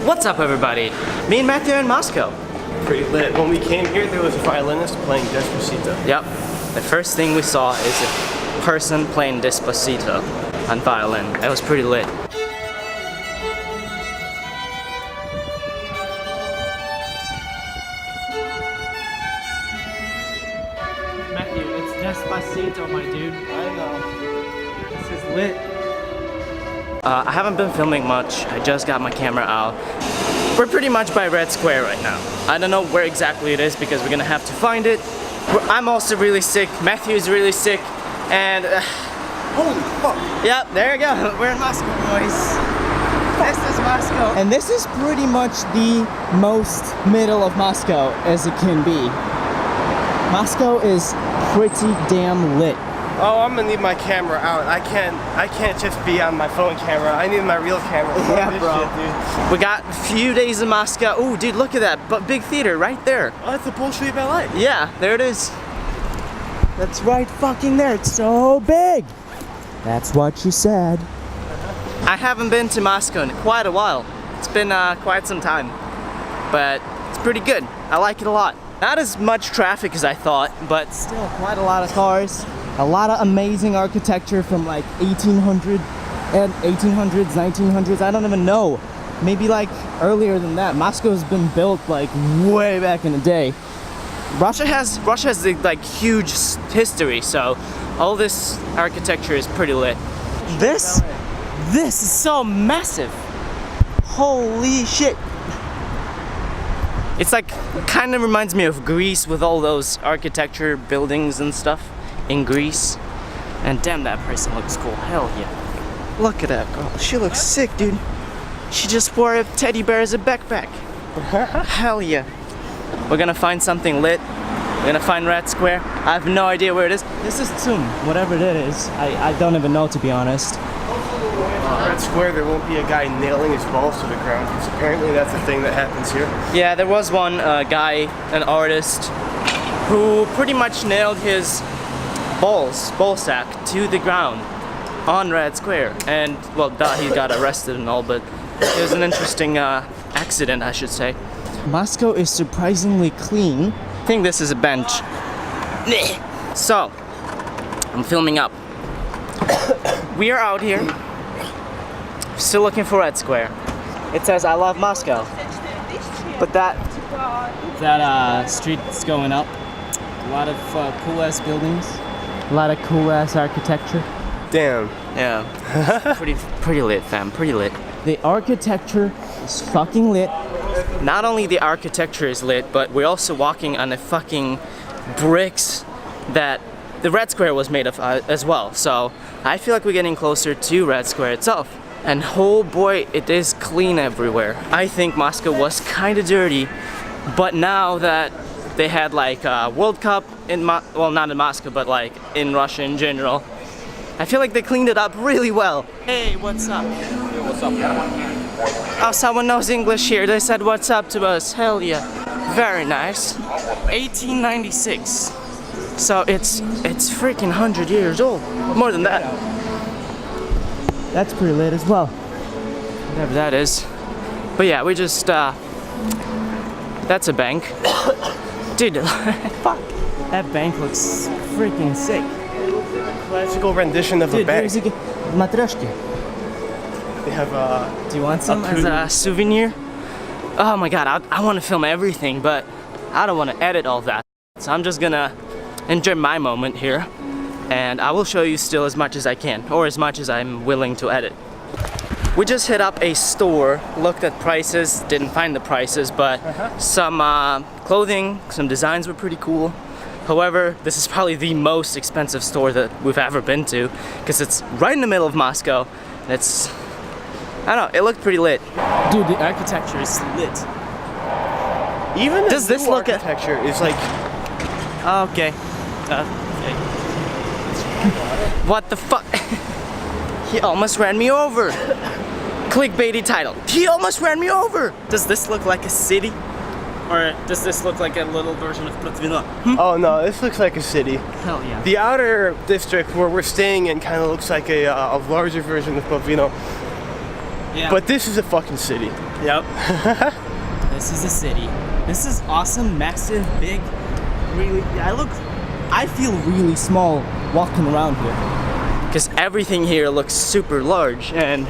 What's up, everybody? Me and Matthew are in Moscow. Pretty lit. When we came here, there was a violinist playing Despacito. Yep. The first thing we saw is a person playing Despacito on violin. It was pretty lit. Matthew, it's Despacito, my dude. I know. This is lit. I haven't been filming much. I just got my camera out. We're pretty much by Red Square right now. I don't know where exactly it is because we're gonna have to find it. I'm also really sick. Matthew is really sick. And Holy fuck! Yep, there you go. We're in Moscow, boys. This is Moscow. And this is pretty much the most middle of Moscow as it can be. Moscow is pretty damn lit. Oh, I'm gonna need my camera out. I can't just be on my phone camera. I need my real camera. Yeah, This bro. shit, dude. We got a few days in Moscow. Ooh, dude, look at that big theater right there. Oh, that's the Bolshoi Ballet. Yeah, there it is. That's right fucking there. It's so big. That's what you said. I haven't been to Moscow in quite a while. It's been quite some time, but it's pretty good. I like it a lot. Not as much traffic as I thought, but Still quite a lot of cars. A lot of amazing architecture from like 1800 and 1800s, 1900s. I don't even know. Maybe like earlier than that. Moscow's been built like way back in the day. Russia has the like huge history, so all this architecture is pretty lit. This is so massive. Holy shit. It's like, kind of reminds me of Greece with all those architecture buildings and stuff in Greece. And damn, that person looks cool. Hell yeah. Look at that girl. She looks sick, dude. She just wore a teddy bear as a backpack. Hell yeah. We're gonna find something lit. We're gonna find Red Square. I have no idea where it is. This is Tsum, whatever it is. I don't even know, to be honest. Red Square, there won't be a guy nailing his balls to the ground, because apparently that's a thing that happens here. Yeah, there was one guy, an artist, who pretty much nailed his ball sack to the ground on Red Square. And, well, he got arrested and all, but it was an interesting accident, I should say. Moscow is surprisingly clean. I think this is a bench. So, I'm filming up. We are out here, still looking for Red Square. It says I love Moscow, but that Street's going up. A lot of cool ass buildings. A lot of cool ass architecture. Damn. yeah, pretty lit, fam, pretty lit. The architecture is fucking lit. Not only the architecture is lit, but we're also walking on the fucking bricks that the Red Square was made of as well. So I feel like we're getting closer to Red Square itself. And oh boy, it is clean everywhere. I think Moscow was kind of dirty, but now that they had like a World Cup in well, not in Moscow, but like in Russia in general, I feel like they cleaned it up really well. Hey, what's up? Hey, what's up? Oh, someone knows English here. They said what's up to us. Hell yeah. Very nice. 1896. So it's freaking 100 years old. More than that. That's pretty lit as well. Whatever that is. But yeah, we just that's a bank. Dude, fuck. That bank looks freaking sick. Classical rendition of a Dude, bank. there's a matryoshki. They have Do you want some as a souvenir? Oh my god, I want to film everything, but I don't want to edit all that. So I'm just gonna enjoy my moment here, and I will show you still as much as I can, or as much as I'm willing to edit. We just hit up a store, looked at prices, didn't find the prices, but some clothing, some designs were pretty cool. However, this is probably the most expensive store that we've ever been to, because it's right in the middle of Moscow, and it's, I don't know, it looked pretty lit. Dude, the architecture is lit. even the Does this new look at- architecture is like Okay. Okay. What the fuck? He almost ran me over. Clickbaity title. He almost ran me over. Does this look like a city? Or does this look like a little version of Protvino? oh no, this looks like a city. Hell yeah. The outer district where we're staying in kind of looks like a larger version of Bovino. Yeah. But this is a fucking city. Yep. This is a city. This is awesome, massive, big. Really, I feel really small walking around here. Because everything here looks super large, and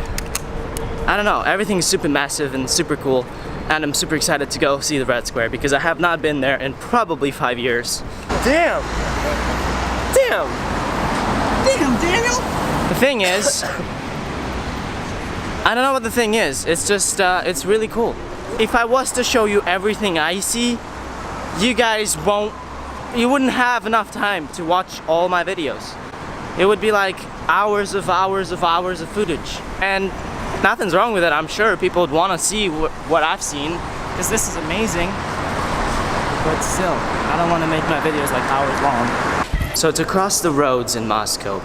I don't know, everything's super massive and super cool. And I'm super excited to go see the Red Square because I have not been there in probably 5 years. Damn. Damn. Damn, Daniel! The thing is, I don't know what the thing is. It's just, it's really cool. If I was to show you everything I see, you wouldn't have enough time to watch all my videos. It would be like hours of footage. And nothing's wrong with it. I'm sure people would want to see what I've seen because this is amazing. But still, I don't want to make my videos like hours long. So to cross the roads in Moscow,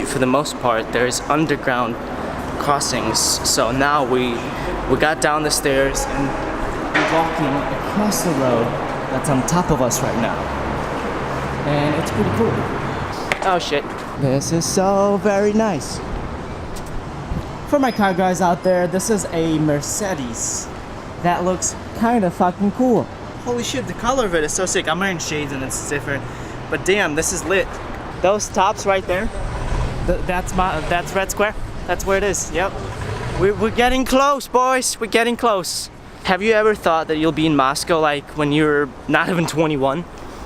for the most part, there's underground crossings. So now we got down the stairs and we're walking across the road that's on top of us right now. And it's pretty cool. Oh shit. This is so very nice. For my car guys out there, this is a Mercedes. That looks kind of fucking cool. Holy shit, the color of it is so sick. I'm wearing shades and it's different. But damn, this is lit. Those tops right there, that's Red Square. That's where it is, yep. We're getting close, boys. We're getting close. Have you ever thought that you'll be in Moscow like when you're not even 21?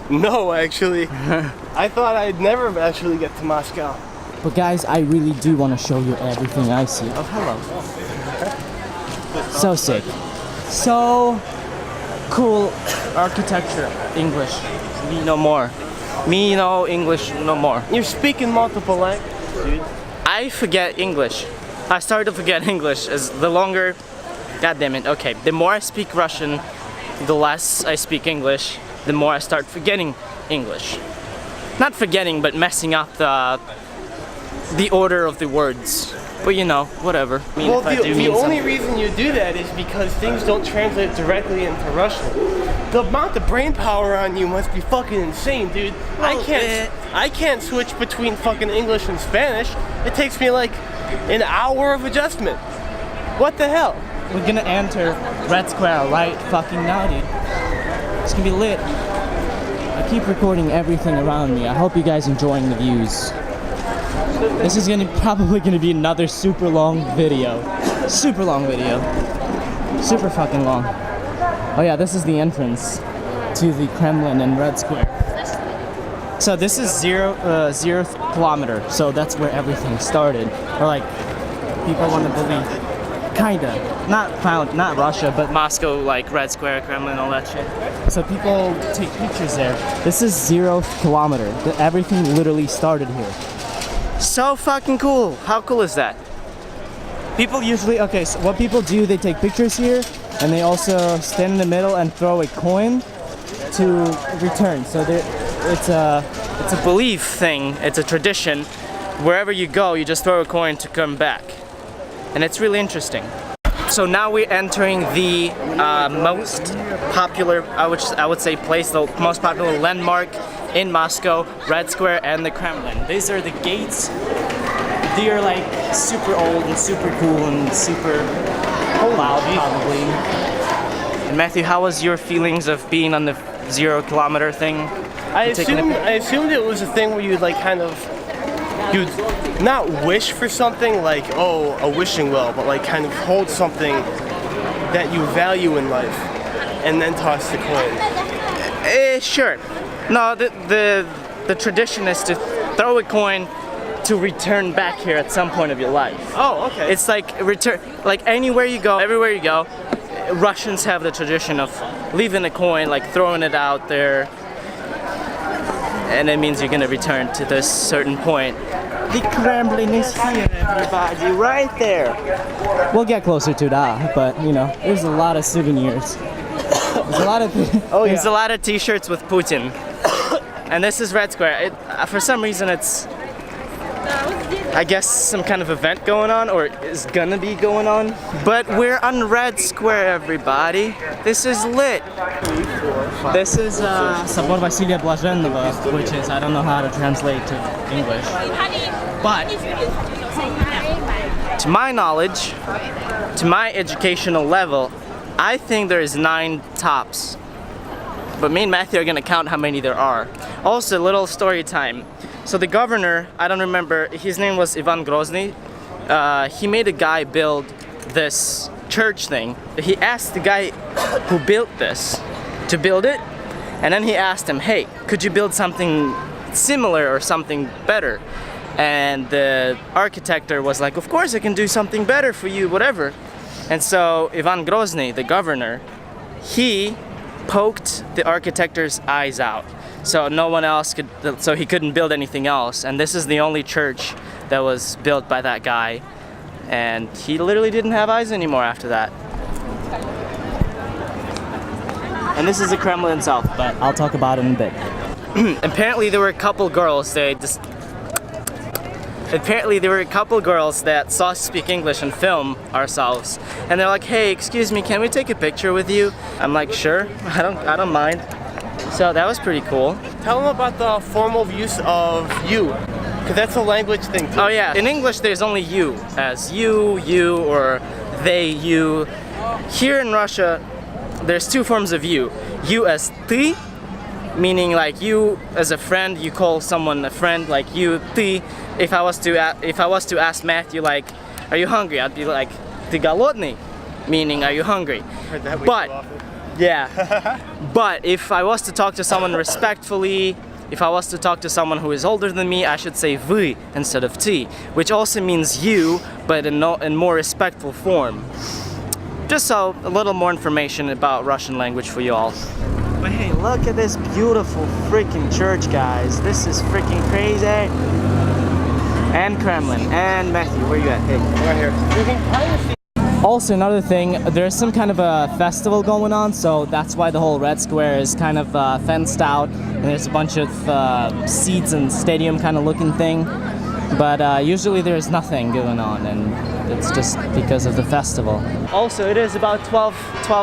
No, actually. I thought I'd never actually get to Moscow. But guys, I really do want to show you everything I see. Oh, hello. So sick. So cool architecture. English. Me no more. Me no English no more. You're speaking multiple languages, dude. I forget English. I started to forget English as the longer... God damn it. Okay, the more I speak Russian, the less I speak English, the more I start forgetting English. Not forgetting, but messing up the order of the words. But you know, whatever. I mean, Well, the only reason you do that is because things don't translate directly into Russian. The amount of brain power on you must be fucking insane, dude. I can't switch between fucking English and Spanish. It takes me like an hour of adjustment. What the hell? We're gonna enter Red Square right fucking now, dude. It's gonna be lit. I keep recording everything around me. I hope you guys enjoying the views. This is probably gonna be another super long video. Super long video. Super fucking long. Oh yeah, this is the entrance to the Kremlin and Red Square. So this is zeroth kilometer. So that's where everything started. Or like, people want to believe. Kinda. Not Russia, but Moscow, like Red Square, Kremlin, all that shit. so people take pictures there. This is 0th kilometer. Everything literally started here. So fucking cool. How cool is that? People usually, okay, so what people do, they take pictures here and they also stand in the middle and throw a coin to return. So it's a Belief thing. It's a tradition. Wherever you go, you just throw a coin to come back. And it's really interesting. So now we're entering the most popular, I would say, place, the most popular landmark in Moscow, Red Square and the Kremlin. These are the gates. They are like super old and super cool and super loud, probably. And Matthew, how was your feelings of being on the 0 kilometer thing? I assumed it was a thing where you'd like kind of, you'd not wish for something like, oh, a wishing well, but like kind of hold something that you value in life and then toss the coin. Sure. No, the tradition is to throw a coin to return back here at some point of your life. Oh, okay. It's like anywhere you go, everywhere you go, Russians have the tradition of leaving a coin, like throwing it out there, and it means you're gonna return to this certain point. The Kremlin is here, everybody, right there. We'll get closer to that, but you know, there's a lot of souvenirs. There's a lot of There's a lot of t-shirts with Putin. And this is Red Square. For some reason it's, I guess, some kind of event going on, or is gonna be going on. But we're on Red Square, everybody. This is lit. This is Собор Василия Блаженного, which is, I don't know how to translate to English. But to my knowledge, to my educational level, I think there is 9 tops. But me and Matthew are gonna count how many there are. Also, little story time. So the governor, I don't remember, his name was Ivan Grozny. He made a guy build this church thing. He asked the guy who built this to build it, and then he asked him, hey, could you build something similar or something better? And the architect was like, of course I can do something better for you, whatever. And so Ivan Grozny, the governor, he poked the architect's eyes out, so no one else could, so he couldn't build anything else. And this is the only church that was built by that guy, and he literally didn't have eyes anymore after that. And this is the Kremlin itself, but I'll talk about it in a bit. apparently there were a couple girls that saw us speak English and film ourselves, and they're like, hey, excuse me, can we take a picture with you? I'm like, sure, I don't mind. So that was pretty cool. Tell them about the formal use of you, because that's a language thing too. Oh yeah, in English there's only you, as you, or they, you. Here in Russia, there's 2 forms of you. You as ты, meaning like you as a friend, you call someone a friend, like you, ты. If I was to ask Matthew, like, are you hungry? I'd be like, ты голодный, meaning are you hungry? Heard that way But too often. yeah, but if I was to talk to someone respectfully, if I was to talk to someone who is older than me, I should say вы instead of ты, which also means you, but in more respectful form. Just so a little more information about Russian language for you all. But hey, look at this beautiful freaking church, guys. This is freaking crazy. And Kremlin. And Matthew, where you at? Hey. Right here. You can kind of see. Also, another thing, there's some kind of a festival going on, so that's why the whole Red Square is kind of fenced out, and there's a bunch of seats and stadium kind of looking thing. But usually there's nothing going on, and it's just because of the festival. Also, it is about 12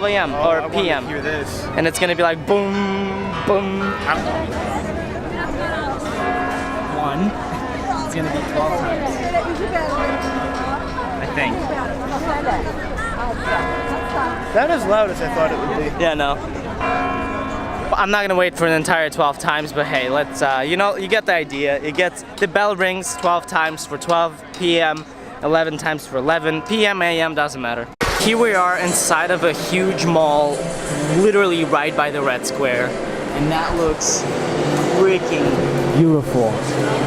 a.m. or p.m. Hear this. And it's gonna be like boom, boom. One. It's gonna be 12 times. I think. Not as loud as I thought it would be. Yeah, no. I'm not gonna wait for an entire 12 times, but hey, let's, you know, you get the idea. The bell rings 12 times for 12 p.m., 11 times for 11 p.m., a.m., doesn't matter. Here we are inside of a huge mall, literally right by the Red Square, and that looks freaking beautiful.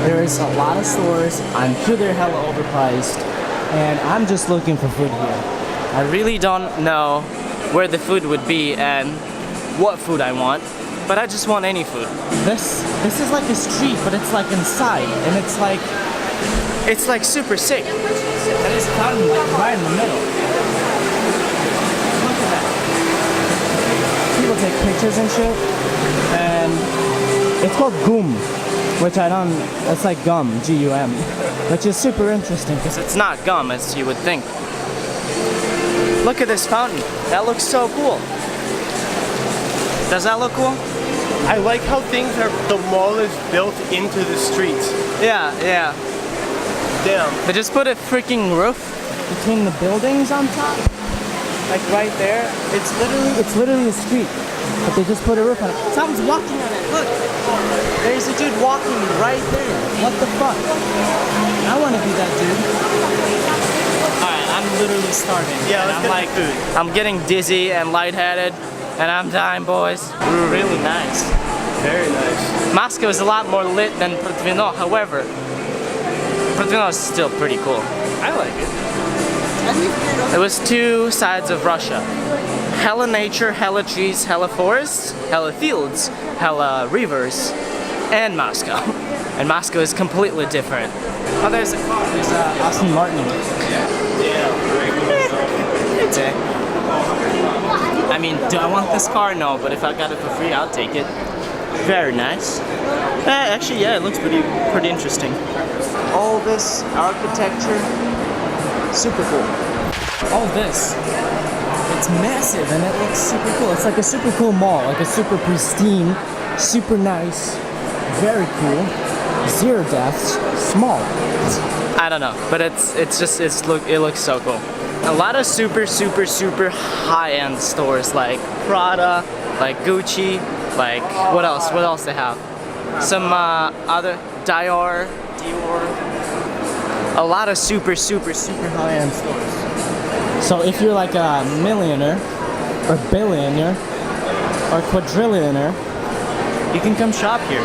There is a lot of stores. I'm sure they're hella overpriced, and I'm just looking for food here. I really don't know where the food would be and what food I want, but I just want any food. This is like a street, but it's like inside, and it's like super sick. And it's fountain like right in the middle. Look at that. People take pictures and shit, and it's called gum, which it's like gum, G-U-M, which is super interesting because it's not gum as you would think. Look at this fountain. That looks so cool. Does that look cool? I like how the mall is built into the streets. Yeah, yeah. Damn. They just put a freaking roof between the buildings on top. Like right there. It's literally a street. But they just put a roof on it. Someone's walking on it. Look. There's a dude walking right there. What the fuck? I want to be that dude. Alright, I'm literally starving. Yeah, and I'm food. I'm getting dizzy and lightheaded. And I'm dying, boys. Really nice. Very nice. Moscow is a lot more lit than Protvino, however, Protvino is still pretty cool. I like it. It was 2 sides of Russia. Hella nature, hella trees, hella forests, hella fields, hella rivers, and Moscow. And Moscow is completely different. Oh, there's a car. There's Aston Martin. It's I mean, do I want this car? No, but if I got it for free, I'll take it. Very nice. Actually, yeah, it looks pretty interesting. All this architecture, super cool. All this, it's massive and it looks super cool. It's like a super cool mall, like a super pristine, super nice, very cool, 0 deaths, small. I don't know, but it looks so cool. A lot of super high-end stores like Prada, like Gucci, like what else? What else they have? Some other Dior. A lot of super high-end stores. So if you're like a millionaire, or billionaire, or quadrillionaire, you can come shop here.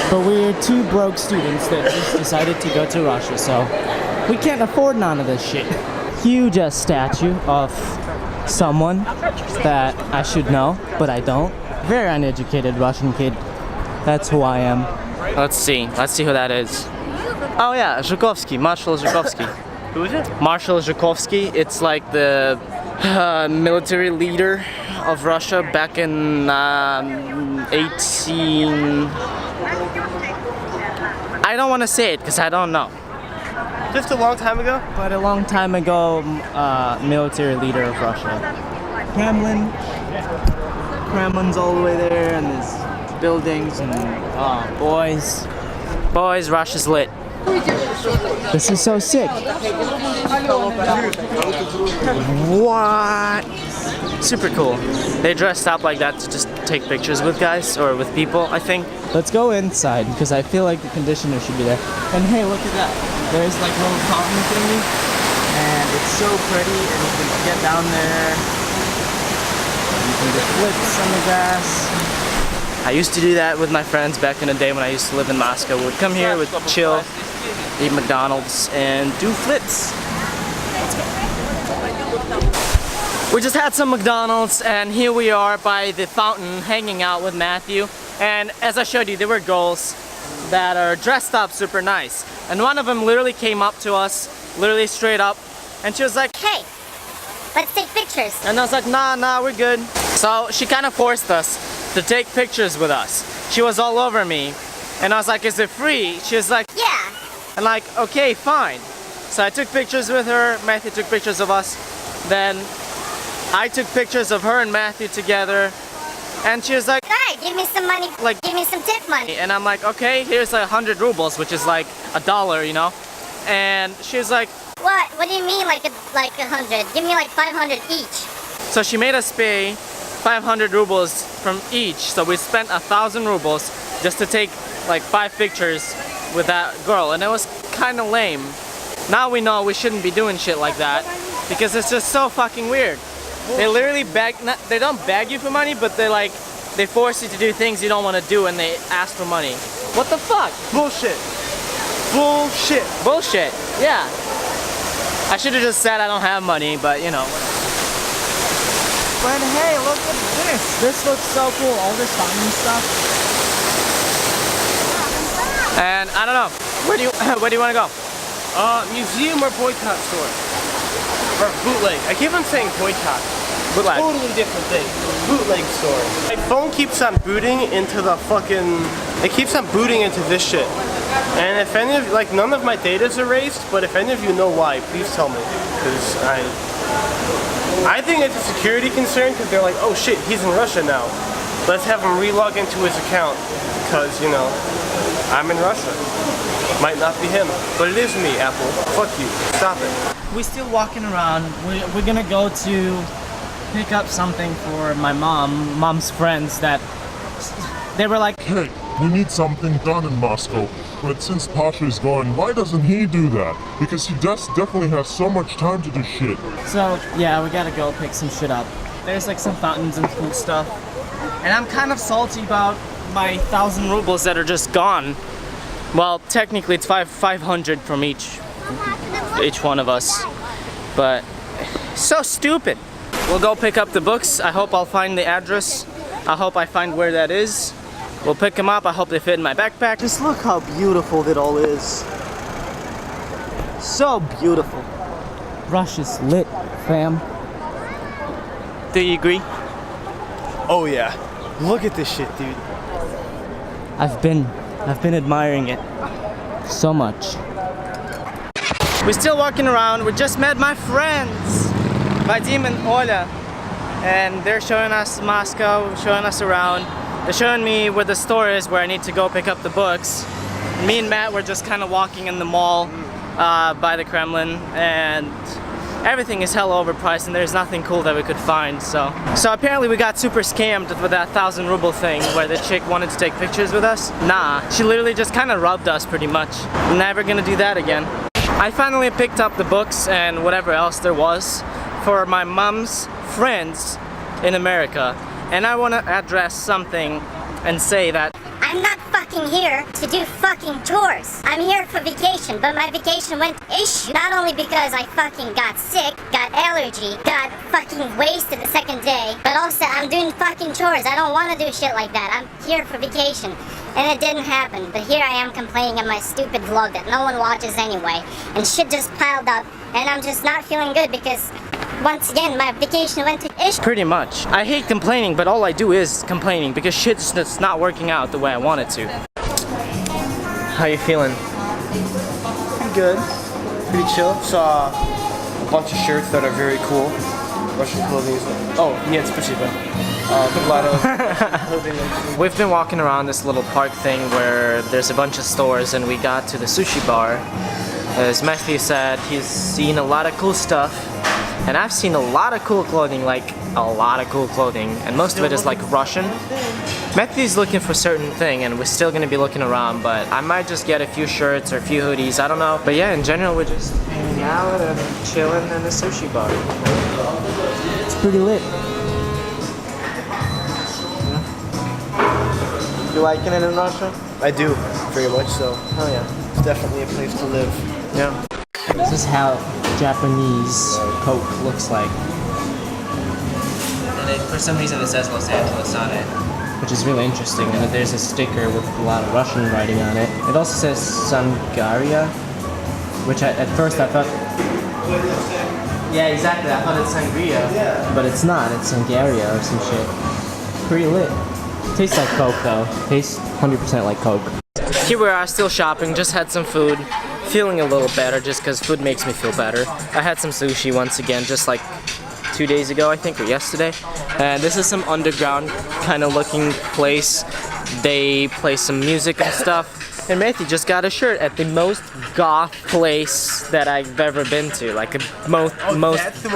But we're two broke students that just decided to go to Russia, so we can't afford none of this shit. Huge statue of someone that I should know, but I don't. Very uneducated Russian kid. That's who I am. Let's see who that is. Oh yeah, Zhukovsky, Marshal Zhukovsky. Who is it? Marshal Zhukovsky, it's like the military leader of Russia back in 18... I don't want to say it because I don't know. Just a long time ago? But a long time ago, military leader of Russia. Kremlin's all the way there, and there's buildings and boys, Russia's lit. This is so sick. What? Super cool. They dressed up like that to just take pictures with guys or with people, I think. Let's go inside because I feel like the conditioner should be there. And hey, look at that. There's like a little fountain thingy, and it's so pretty, and you can get down there. You can do flips on the grass. I used to do that with my friends back in the day when I used to live in Moscow. We would come here, we'd chill, eat McDonald's, and do flips. Let's go. We just had some McDonald's, and here we are by the fountain hanging out with Matthew. And as I showed you, there were girls that are dressed up super nice. And one of them literally came up to us, literally straight up, and she was like, "Hey, let's take pictures." And I was like, nah, we're good. So she kind of forced us to take pictures with us. She was all over me. And I was like, is it free? She was like, Yeah. and like, okay, fine. So I took pictures with her, Matthew took pictures of us. Then I took pictures of her and Matthew together. And she was like, Alright, give me some money. Like- give me some tip money. and I'm like, okay, here's 100 rubles, which is like $1, you know? And she was like, What? What do you mean like 100? Give me like 500 each. so she made us pay 500 rubles from each. So we spent 1,000 rubles just to take like 5 pictures with that girl. And it was kind of lame. Now we know we shouldn't be doing shit like that because it's just so fucking weird. They literally they don't beg you for money, but they force you to do things you don't want to do and they ask for money. What the fuck? Bullshit. Bullshit. Bullshit. Yeah. I should have just said I don't have money, but you know. But hey, look at this. This looks so cool. All this fountain stuff. And I don't know. Where do you want to go? Museum or boycott store? Or bootleg. I keep on saying boycott. Bootleg. Totally different thing. Bootleg store. My phone keeps on booting into the fucking... It keeps on booting into this shit. And if any of... Like, none of my data's erased, but if any of you know why, please tell me. Because I think it's a security concern, because they're like, oh shit, he's in Russia now. Let's have him re-log into his account. Because, you know, I'm in Russia. Might not be him, but it is me, Apple. Fuck you. Stop it. We're still walking around. We're gonna go to pick up something for my mom's friends that they were like, Hey, we need something done in Moscow, but since Pasha is gone, why doesn't he do that? Because he definitely has so much time to do shit. so yeah, we gotta go pick some shit up. There's like some fountains and cool stuff. And I'm kind of salty about my 1,000 rubles that are just gone. Well, technically it's 500 from each one of us, but so stupid. We'll go pick up the books. I hope I'll find the address. I hope I find where that is. We'll pick them up. I hope they fit in my backpack. Just look how beautiful it all is. So beautiful. Russia's lit, fam. Do you agree? Oh yeah. Look at this shit, dude. I've been admiring it so much. We're still walking around. We just met my friends, Vadim and Oля, and they're showing us Moscow, showing us around. They're showing me where the store is, where I need to go pick up the books. Me and Matt were just kind of walking in the mall by the Kremlin, and everything is hella overpriced and there's nothing cool that we could find. So apparently we got super scammed with that 1,000 ruble thing where the chick wanted to take pictures with us. Nah, she literally just kind of robbed us pretty much. Never gonna do that again. I finally picked up the books and whatever else there was for my mom's friends in America, and I want to address something and say that I'm not fucking here to do fucking chores. I'm here for vacation, but my vacation went ish. Not only because I fucking got sick, got allergy, got fucking wasted the second day, but also I'm doing fucking chores. I don't want to do shit like that. I'm here for vacation. And it didn't happen, but here I am complaining of my stupid vlog that no one watches anyway. And shit just piled up, and I'm just not feeling good because once again, my vacation went to ish. pretty much. I hate complaining, but all I do is complaining because shit's just not working out the way I want it to. How you feeling? Pretty good. Pretty chill. Saw a bunch of shirts that are very cool. Russian clothing is oh, нет, спасибо. A lot of clothing. We've been walking around this little park thing where there's a bunch of stores, and we got to the sushi bar. As Matthew said, he's seen a lot of cool stuff, and I've seen a lot of cool clothing, like a lot of cool clothing, and most of it is like Russian. Matthew's looking for a certain thing, and we're still gonna be looking around, but I might just get a few shirts or a few hoodies, I don't know. But yeah, in general, we're just hanging out and chilling in the sushi bar. It's pretty lit. You liking it in Russia? I do, very much so. Oh yeah. It's definitely a place to live. Yeah. This is how Japanese Coke looks like. And for some reason it says Los Angeles on it, which is really interesting. And there's a sticker with a lot of Russian writing on it. It also says Sangaria, which at first I thought... Yeah, exactly. I thought it's sangria, but it's not. It's Sangaria or some shit. Pretty lit. Tastes like Coke though. Tastes 100% like Coke. Here we are, still shopping. Just had some food. Feeling a little better just because food makes me feel better. I had some sushi once again, just like 2 days ago, I think, or yesterday. And this is some underground kind of looking place. They play some music and stuff. And Matthew just got a shirt at the most goth place that I've ever been to. Like a most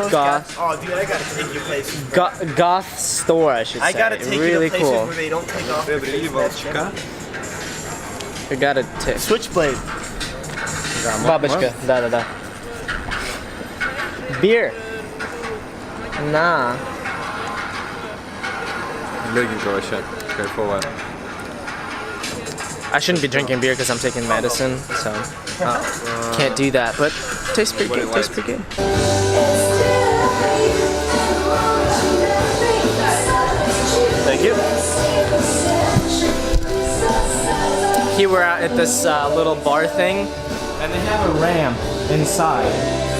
goth. Oh, dude, I gotta take your place. Goth store, I should say. I gotta take really you to places cool. where they don't take off their You gotta tip. Switchblade. Бабочка, да. Beer. Nah. Легенько вообще, кайфово. I shouldn't be drinking beer because I'm taking medicine, so can't do that. But tastes pretty good. Tastes pretty good. Thank you. Here we're at this little bar thing, and they have a ramp inside.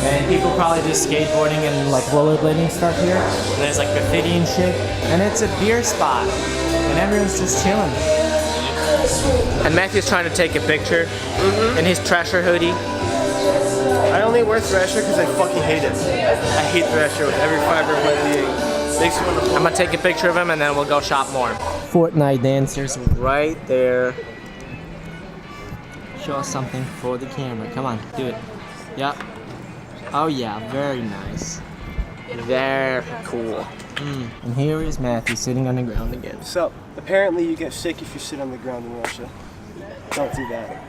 And people probably do skateboarding and like rollerblading stuff here. And there's like graffiti and shit. And it's a beer spot, and everyone's just chilling. And Matthew's trying to take a picture in his Thrasher hoodie. I only wear Thrasher because I fucking hate it. I hate Thrasher with every fiber of my being. Makes me want to. I'm gonna take a picture of him and then we'll go shop more. Fortnite dancers right there. Show us something for the camera. Come on, do it. Yep. Oh yeah, very nice. Very cool. And here is Matthew sitting on the ground again. So, apparently you get sick if you sit on the ground in Russia. Don't do that.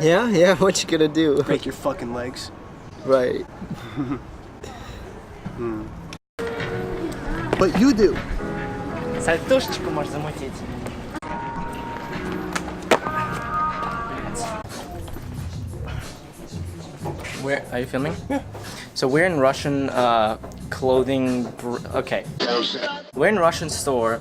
Yeah, what you gonna do? Break your fucking legs. Right. But you do. Сальтушечку можешь замутить. Where are you filming? Yeah. So we're in Russian clothing. Okay. We're in a Russian store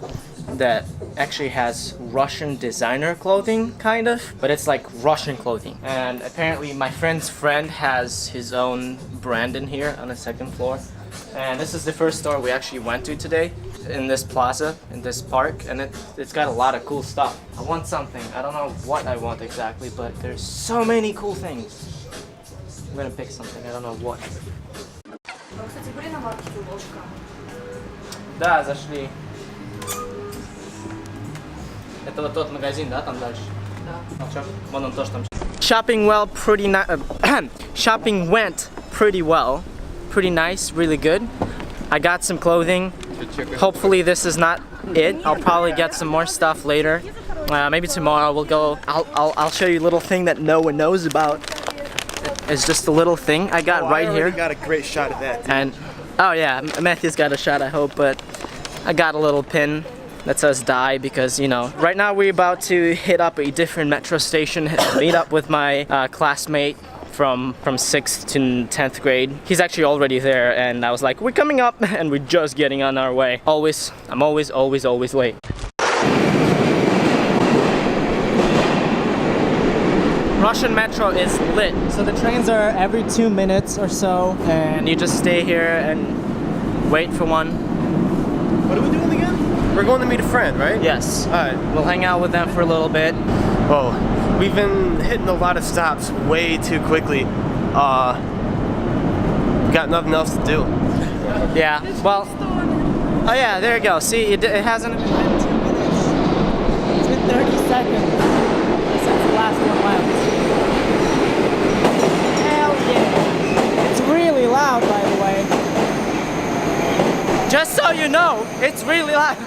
that actually has Russian designer clothing, kind of, but it's like Russian clothing. And apparently my friend's friend has his own brand in here on the second floor. And this is the first store we actually went to today in this plaza, in this park, and it's got a lot of cool stuff. I want something. I don't know what I want exactly, but there's so many cool things. I'm gonna pick something. I don't know what. Да, зашли. Это вот тот магазин, да, там дальше? Да. Вон он тоже там. Shopping went pretty pretty well. Pretty nice, really good. I got some clothing. Hopefully this is not it. I'll probably get some more stuff later. Maybe tomorrow we'll go. I'll show you a little thing that no one knows about. It's just a little thing I got right here. Got a great shot of that. Dude. And oh yeah, Matthew's got a shot, I hope, but I got a little pin that says die because, you know, right now we're about to hit up a different metro station, meet up with my classmate from 6th to 10th grade. He's actually already there, and I was like, we're coming up, and we're just getting on our way. I'm always late. Russian metro is lit. So the trains are every 2 minutes or so, And you just stay here and wait for one. What are we doing again? We're going to meet a friend, right? Yes. Alright. We'll hang out with them for a little bit. Whoa. We've been hitting a lot of stops way too quickly. Got nothing else to do. Yeah, well, oh yeah, there you go. See, it hasn't been 2 minutes. it's been 30 seconds since the last one left. Hell yeah! It's really loud, by the way. Just so you know, it's really loud.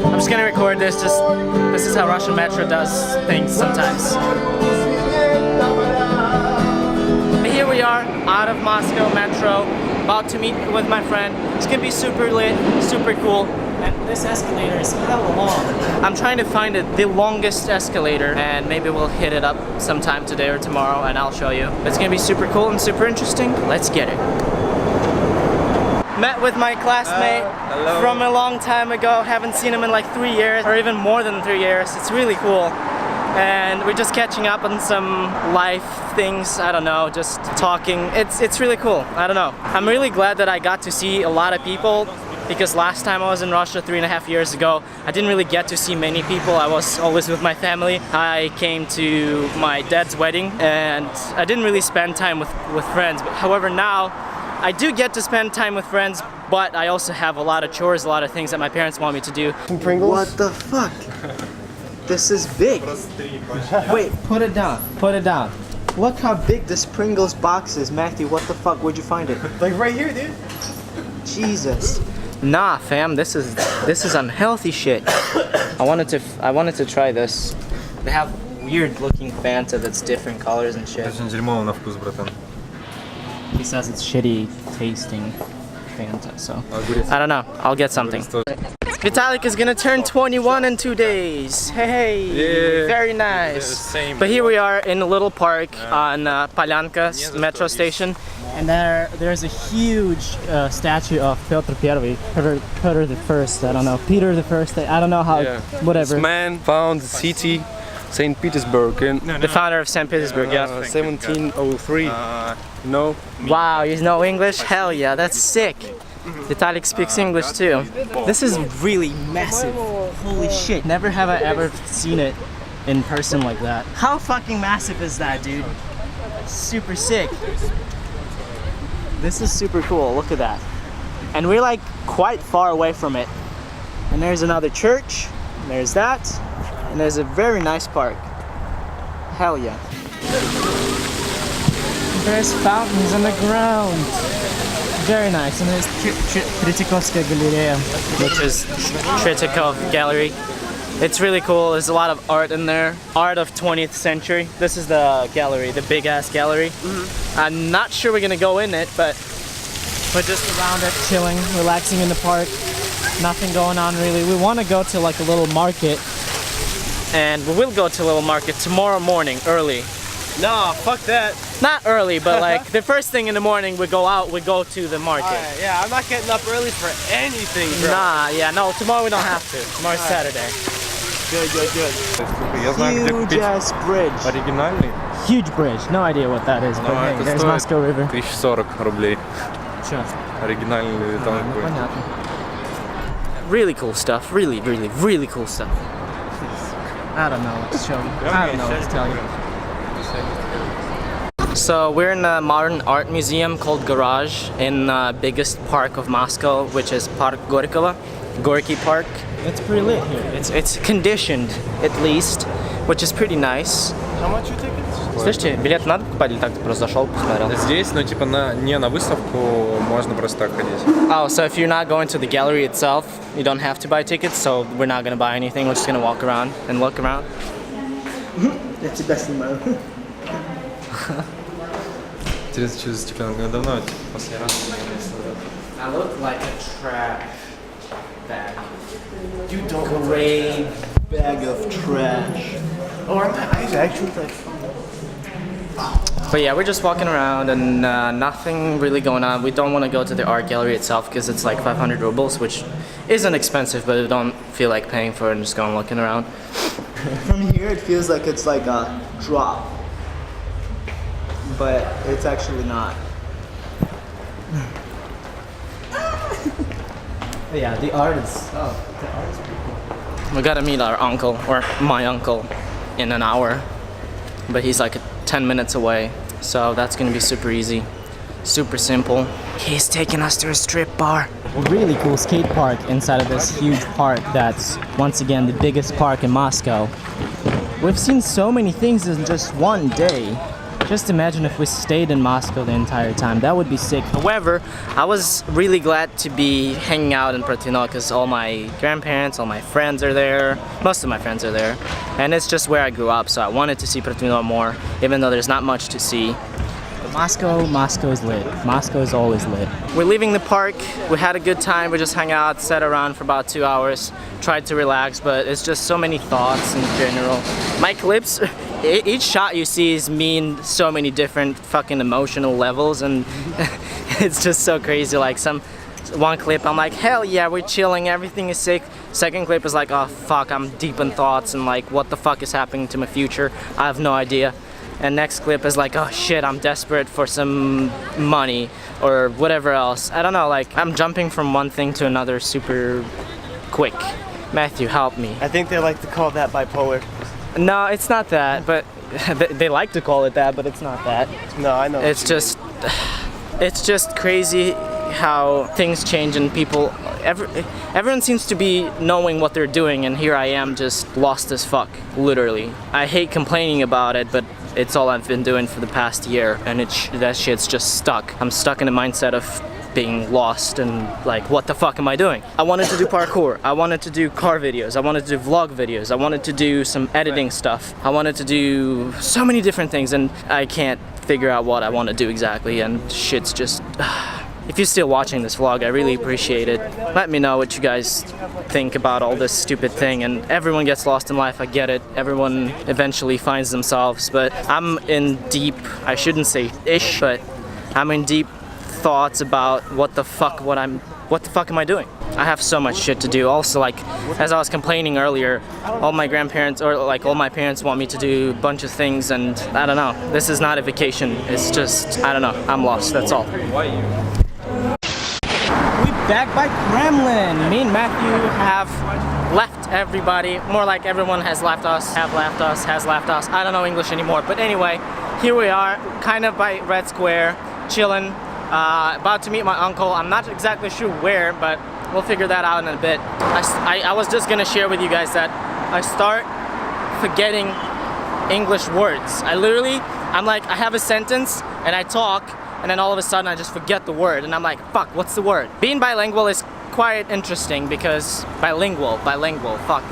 I'm just gonna record this, this is how Russian metro does things sometimes. But here we are, out of Moscow metro, about to meet with my friend. It's gonna be super lit, super cool. And this escalator is hella long. I'm trying to find the longest escalator, and maybe we'll hit it up sometime today or tomorrow, and I'll show you. It's gonna be super cool and super interesting. Let's get it. Met with my classmate from a long time ago. Haven't seen him in like 3 years, or even more than 3 years. It's really cool. And we're just catching up on some life things, I don't know, just talking. It's really cool, I don't know. I'm really glad that I got to see a lot of people, because last time I was in Russia 3.5 years ago, I didn't really get to see many people. I was always with my family. I came to my dad's wedding and I didn't really spend time with friends. But however, now I do get to spend time with friends, but I also have a lot of chores, a lot of things that my parents want me to do. Some Pringles? What the fuck? This is big. Wait, put it down. Put it down. Look how big this Pringles box is, Matthew. What the fuck? Where'd you find it? Like right here, dude. Jesus. Nah, fam, this is unhealthy shit. I wanted to try this. They have weird looking Fanta that's different colors and shit. Очень дерьмово на вкус, братан. He says it's shitty tasting Fanta, so I don't know. I'll get something. Vitalik is gonna turn 21 in 2 days. Hey, Yeah. very nice. Same. But here we are in a little park on Polyanka metro station. And there's a huge statue of Piotr I, Peter the First. I don't know, Peter the First. I don't know how. Yeah. Whatever. This man found the city, St. Petersburg, in The founder of St. Petersburg, yeah. 1703. You know? Wow, you know English? Hell yeah, that's sick. Vitalik speaks English too. This is really massive. Holy shit. Never have I ever seen it in person like that. How fucking massive is that, dude? Super sick. This is super cool, look at that. And we're like quite far away from it. And there's another church, there's that, and there's a very nice park. Hell yeah. There's fountains on the ground. Very nice. And there's Tretikovskaya Galleria. Which is Tretikov Gallery. It's really cool. There's a lot of art in there. Art of 20th century. This is the gallery, the big ass gallery. I'm not sure we're gonna go in it, but we're just Around it, chilling, relaxing in the park. Nothing going on really. We want to go to like a little market. and we will go to a little market tomorrow morning, early. Nah, fuck that. Not early, but like the first thing in the morning we go out, we go to the market. Alright, yeah, I'm not getting up early for anything, bro. Nah, yeah, no, tomorrow we don't have to. Tomorrow's Saturday. Good, good, good. Я знаю, где Huge купить ass bridge. оригинальный. Huge bridge. No idea what that is, but Но hey, это there's стоит Moscow River. 1040 рублей. Sure. Оригинальный там такой. Понятно. Really cool stuff. Really, really, really cool stuff. I don't know what to show you. I don't know what to tell you. So we're in a modern art museum called Garage in the biggest park of Moscow, which is Park Gorkova, Gorky Park. It's pretty lit here. It's conditioned, at least, which is pretty nice. How much are tickets? Слышите, билет надо покупать или так ты просто зашел, посмотрел? Здесь, ну типа не на выставку, можно просто так ходить. Oh, so if you're not going to the gallery itself, you don't have to buy tickets, so we're not gonna buy anything, we're just gonna walk around and look around. Я тебя снимаю. Интересно, что за стеклянка? Давно, типа, последний раз. I look like a trash bag. You don't Gray bag of trash. Oh, aren't my eyes actually like... But yeah, we're just walking around and nothing really going on. We don't want to go to the art gallery itself because it's like 500 rubles, which isn't expensive, but we don't feel like paying for it and just going looking around. From here, it feels like it's like a drop, but it's actually not. Yeah, the art is. Oh, the art is pretty cool. We gotta meet our uncle, or my uncle, in an hour. But he's like 10 minutes away, so that's gonna be super easy. Super simple. He's taking us to a strip bar. A really cool skate park inside of this huge park that's, once again, the biggest park in Moscow. We've seen so many things in just one day. Just imagine if we stayed in Moscow the entire time. That would be sick. However, I was really glad to be hanging out in Portino because all my grandparents, all my friends are there. Most of my friends are there. And it's just where I grew up, so I wanted to see Portino more, even though there's not much to see. Moscow is lit. Moscow is always lit. We're leaving the park. We had a good time. We just hung out, sat around for about 2 hours, tried to relax, but it's just so many thoughts in general. My clips, each shot you see is me in so many different fucking emotional levels, and it's just so crazy. Like one clip I'm like, hell yeah, we're chilling, everything is sick. Second clip is like, oh fuck, I'm deep in thoughts and like, what the fuck is happening to my future? I have no idea. And next clip is like, oh shit, I'm desperate for some money or whatever else. I don't know, like I'm jumping from one thing to another super quick. Matthew, help me. I think they like to call that bipolar. No, it's not that, but they like to call it that, but it's not that. No, I know. It's just crazy how things change and people, everyone seems to be knowing what they're doing, and here I am just lost as fuck, literally. I hate complaining about it, but it's all I've been doing for the past year, and that shit's just stuck. I'm stuck in a mindset of being lost and like, what the fuck am I doing? I wanted to do parkour, I wanted to do car videos, I wanted to do vlog videos, I wanted to do some editing stuff, I wanted to do so many different things, and I can't figure out what I want to do exactly, and shit's just... If you're still watching this vlog, I really appreciate it. Let me know what you guys think about all this stupid thing, and everyone gets lost in life, I get it. Everyone eventually finds themselves, but I'm in deep, I shouldn't say ish, but I'm in deep thoughts about what the fuck am I doing? I have so much shit to do. Also, like, as I was complaining earlier, all my grandparents, or like all my parents want me to do a bunch of things, and I don't know. This is not a vacation, it's just, I don't know, I'm lost, that's all. Back by Kremlin. Me and Matthew have left everybody. More like everyone has left us, has left us. I don't know English anymore. But anyway, here we are, kind of by Red Square, chilling. About to meet my uncle. I'm not exactly sure where, but we'll figure that out in a bit. I was just gonna share with you guys that I start forgetting English words. I'm like, I have a sentence and I talk, and then all of a sudden I just forget the word, and I'm like, fuck, what's the word? Being bilingual is quite interesting because, bilingual, fuck.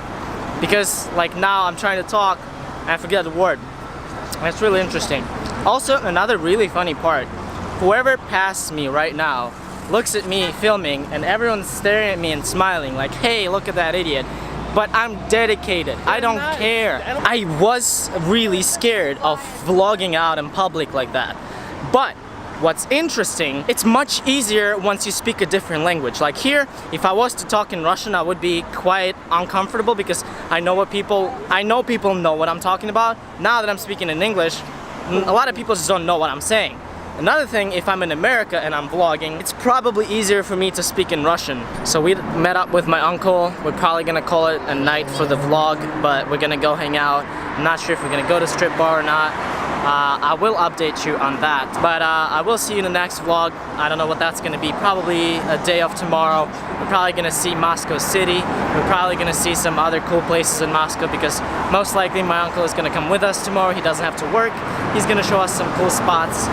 Because like now I'm trying to talk and I forget the word. That's really interesting. Also, another really funny part, whoever passes me right now looks at me filming and everyone's staring at me and smiling like, hey, look at that idiot. But I'm dedicated, I don't care. I was really scared of vlogging out in public like that. But what's interesting, it's much easier once you speak a different language. Like here, if I was to talk in Russian, I would be quite uncomfortable because I know people know what I'm talking about. Now that I'm speaking in English, a lot of people just don't know what I'm saying. Another thing, if I'm in America and I'm vlogging, it's probably easier for me to speak in Russian. So we met up with my uncle. We're probably gonna call it a night for the vlog, but we're gonna go hang out. I'm not sure if we're gonna go to strip bar or not. I will update you on that. But I will see you in the next vlog. I don't know what that's gonna be. Probably a day of tomorrow. We're probably gonna see Moscow City. We're probably gonna see some other cool places in Moscow because most likely my uncle is gonna come with us tomorrow. He doesn't have to work. He's gonna show us some cool spots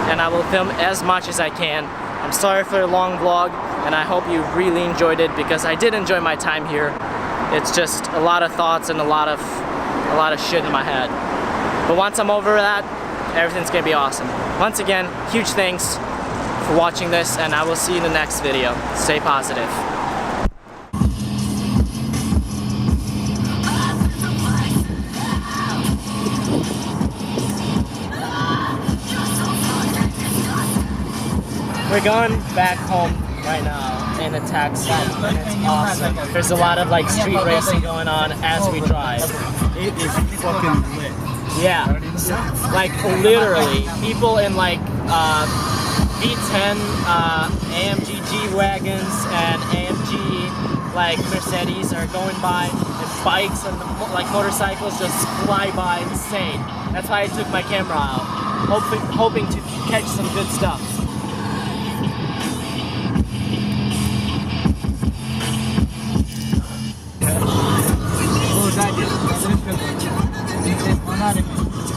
and I will film as much as I can. I'm sorry for the long vlog and I hope you really enjoyed it because I did enjoy my time here. It's just a lot of thoughts and a lot of shit in my head. But once I'm over that, everything's gonna be awesome. Once again, huge thanks for watching this and I will see you in the next video. Stay positive. We're going back home right now in a taxi and it's awesome. There's a lot of like street racing going on as we drive. It is fucking lit. Yeah, like literally, people in like V10 AMG G-Wagons and AMG like Mercedes are going by, and bikes and like motorcycles just fly by, insane. That's why I took my camera out, hoping to catch some good stuff. Oh,